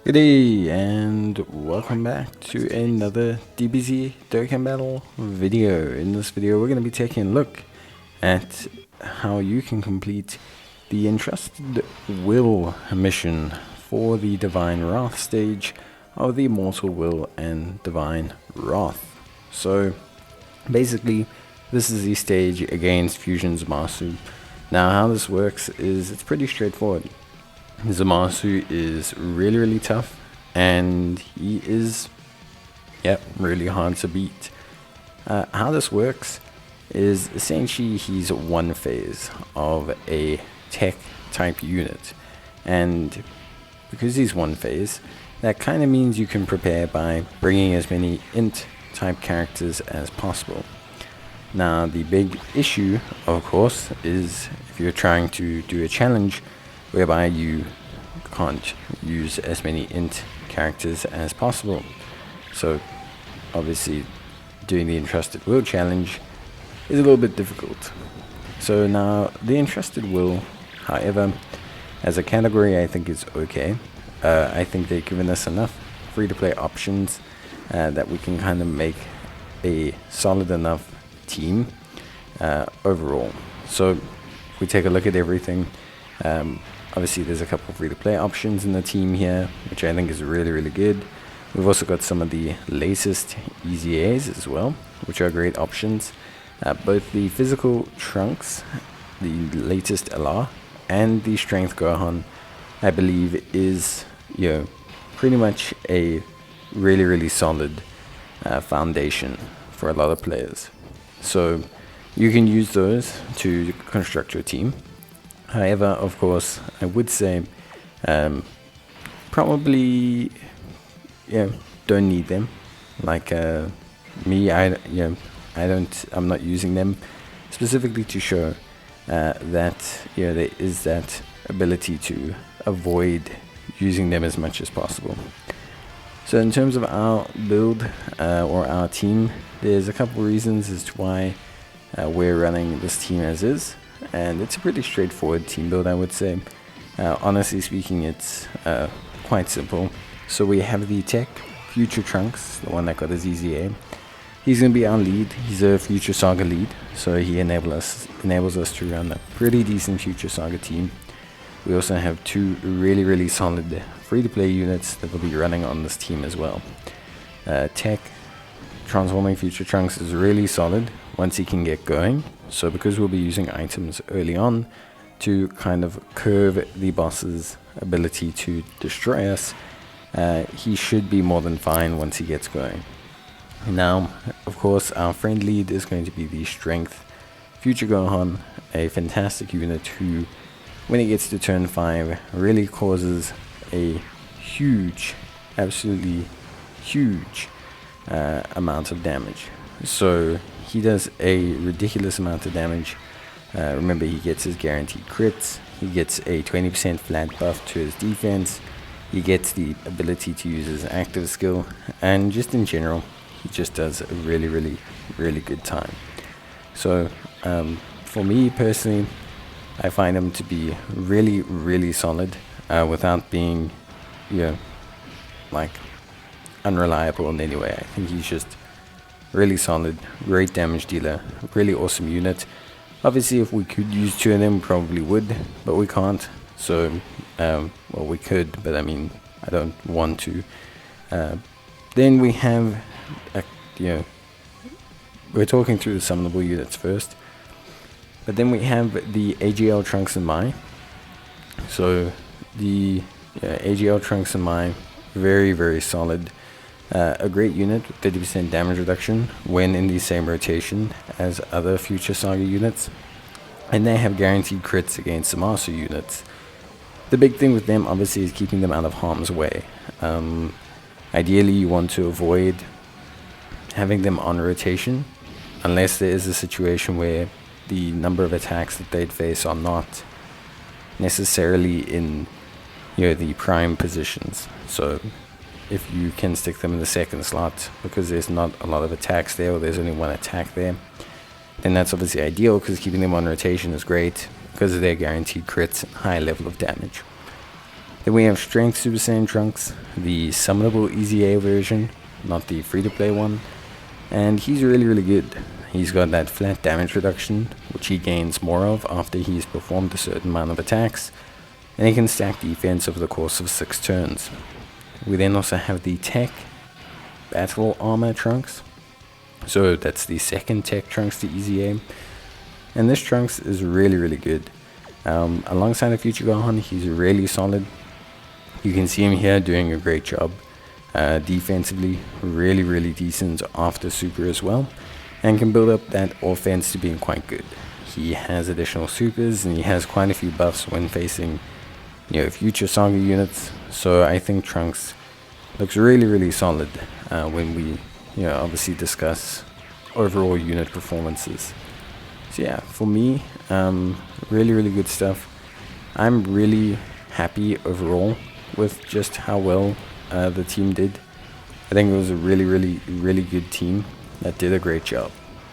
Good day and welcome back to another DBZ Dokkan battle video. In this video we're going to be taking a look at how you can complete the Entrusted Will mission for the Divine Wrath stage of the Immortal Will and Divine Wrath. So basically this is the stage against Fusion Zamasu. Now how this works is it's pretty straightforward. Zamasu is really tough and he is really hard to beat. How this works is essentially he's one phase of a tech type unit, and because he's one phase, that kind of means you can prepare by bringing as many int type characters as possible. Now the big issue of course is if you're trying to do a challenge whereby you can't use as many int characters as possible. So obviously doing the Entrusted Will challenge is a little bit difficult. So now the Entrusted Will, however, as a category I think is okay. I think they've given us enough free-to-play options that we can kind of make a solid enough team overall. So if we take a look at everything, obviously there's a couple of free-to-play options in the team here, which I think is really good. We've also got some of the latest EZAs as well, which are great options. Both the physical Trunks, the latest LR, and the Strength Gohan, I believe is pretty much a really solid foundation for a lot of players. So you can use those to construct your team. However, of course, I would say probably don't need them. Like me, I'm not using them specifically to show that there is that ability to avoid using them as much as possible. So in terms of our build or our team, there's a couple reasons as to why we're running this team as is. And it's a pretty straightforward team build, I would say. Honestly speaking, it's quite simple. So we have the tech Future Trunks, the one that got his EZA. He's going to be our lead. He's a Future Saga lead, so he enables us to run a pretty decent Future Saga team. We also have two really solid free-to-play units that will be running on this team as well. Tech transforming Future Trunks is really solid once he can get going. So because we'll be using items early on to kind of curve the boss's ability to destroy us, he should be more than fine once he gets going. Now, of course, our friend lead is going to be the Strength Future Gohan, a fantastic unit who, when it gets to turn 5, really causes a huge, absolutely huge amount of damage. So he does a ridiculous amount of damage. Remember, he gets his guaranteed crits, he gets a 20% flat buff to his defense, he gets the ability to use his active skill, and just in general he just does a really good time. So for me personally, I find him to be really solid without being like unreliable in any way. I think he's just really solid, great damage dealer, really awesome unit. Obviously if we could use two of them, probably would, but we can't. So well, we could, but I mean I don't want to. Then we have we're talking through the summonable units first, but then we have the AGL Trunks and Mai. So the AGL Trunks and Mai, very solid. A great unit with 30% damage reduction when in the same rotation as other Future Saga units, and they have guaranteed crits against Zamasu units. The big thing with them obviously is keeping them out of harm's way. Ideally you want to avoid having them on rotation unless there is a situation where the number of attacks that they'd face are not necessarily in the prime positions. So if you can stick them in the second slot because there's not a lot of attacks there, or there's only one attack there, then that's obviously ideal because keeping them on rotation is great because of their guaranteed crits and high level of damage. Then we have Strength Super Saiyan Trunks, the summonable EZA version, not the free-to-play one. And he's really good. He's got that flat damage reduction, which he gains more of after he's performed a certain amount of attacks. And he can stack defense over the course of 6 turns. We then also have the Tech Battle Armor Trunks. So that's the second Tech Trunks to EZA. And this Trunks is really good. Alongside the Future Gohan, he's really solid. You can see him here doing a great job. Defensively, really decent after Super as well. And can build up that offense to being quite good. He has additional supers and he has quite a few buffs when facing future Saga units. So I think Trunks looks really solid when we obviously discuss overall unit performances. So yeah, for me, really good stuff. I'm really happy overall with just how well the team did. I think it was a really good team that did a great job.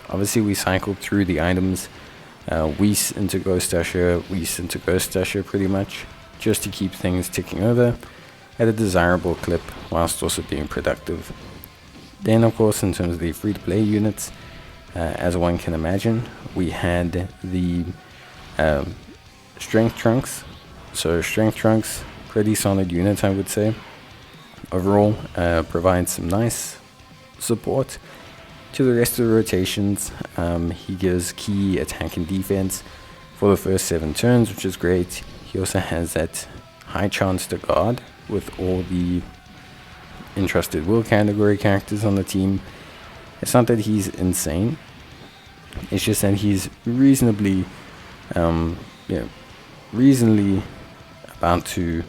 Obviously we cycled through the items, Whis into Ghost Usher, Whis into Ghost Usher pretty much, just to keep things ticking over at a desirable clip whilst also being productive. Then of course in terms of the free-to-play units, as one can imagine, we had the Strength Trunks. So Strength Trunks, pretty solid unit I would say. Overall, provides some nice support to the rest of the rotations. He gives key attack and defense for the first 7 turns, which is great. He also has that high chance to guard with all the Entrusted Will category characters on the team. It's not that he's insane, it's just that he's reasonably about to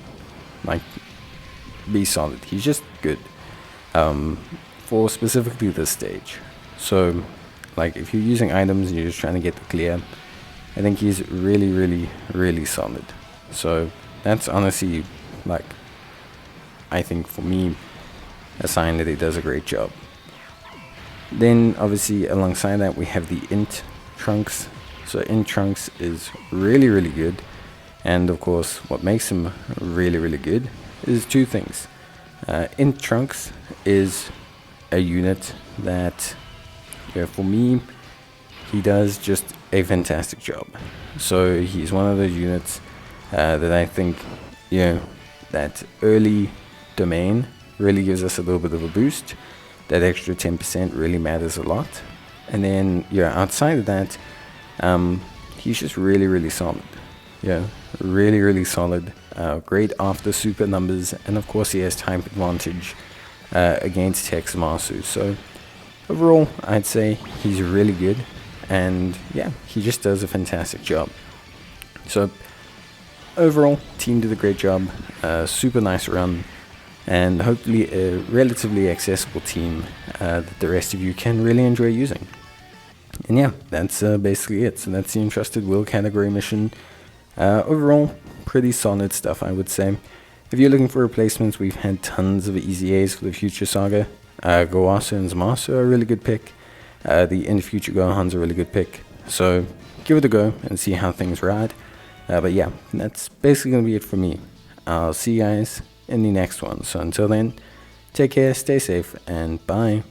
be solid. He's just good for specifically this stage. So if you're using items and you're just trying to get the clear, I think he's really solid. So that's honestly I think for me a sign that he does a great job. Then obviously alongside that we have the Int Trunks. So Int Trunks is really good, and of course what makes him really good is 2 things. Int Trunks is a unit that for me he does just a fantastic job. So he's one of those units that I think that early domain really gives us a little bit of a boost. That extra 10% really matters a lot. And then outside of that, he's just really solid. Really solid. Great after super numbers, and of course he has type advantage against Tex Masu. So overall I'd say he's really good, and yeah, he just does a fantastic job. So overall, team did a great job. Super nice run, and hopefully a relatively accessible team that the rest of you can really enjoy using. And yeah, that's basically it. So that's the Entrusted Will category mission. Overall, pretty solid stuff I would say. If you're looking for replacements, we've had tons of EZAs for the Future Saga. Goasa and Zamasu are a really good pick. The In Future Gohan's a really good pick. So give it a go and see how things ride. But yeah, that's basically going to be it for me. I'll see you guys in the next one. So until then, take care, stay safe, and bye.